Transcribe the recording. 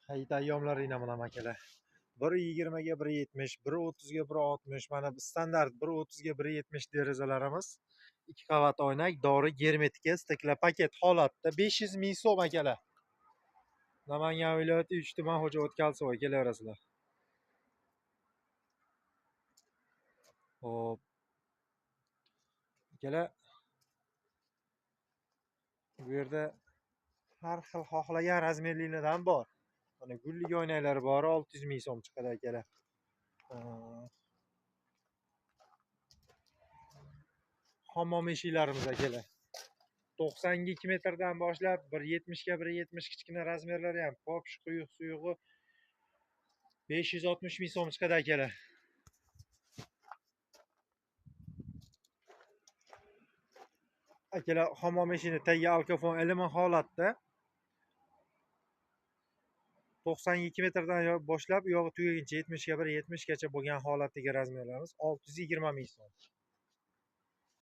Hayit ayyomlaringlar bilan akalar. 1.20 ga 1.70, 1.30 ga 1.60, mana bu standart 1.30 ga 1.70 derazalarimiz. 2 qavat oynak, dori, germetika, stakla paket holatda 500 ming so'm akalar. Namangan viloyati 3 tuman Xo'jaobod Kalsoy kelaverasizlar. Xo'p. Akalar, bu yerda har xil xohlagan razmerlilardan bor. Mana gullik oynaklari bor, 600 ming so'm chiqadi akalar. Hammom eshiklarimiz akalar. 92 metrdan boshlab 1.70 ga 1.70 kichkina razmerlari ham pop, quyuq suyug'i 560 ming so'm chiqadi akalar. Akalar, hammom eshigini tagi alkofon ilm holatda 92 metrdan boshlab yog'i tugaguncha 70 ga 1.70 gacha bo'lgan holatdagi razmerlarimiz 620 ming so'm.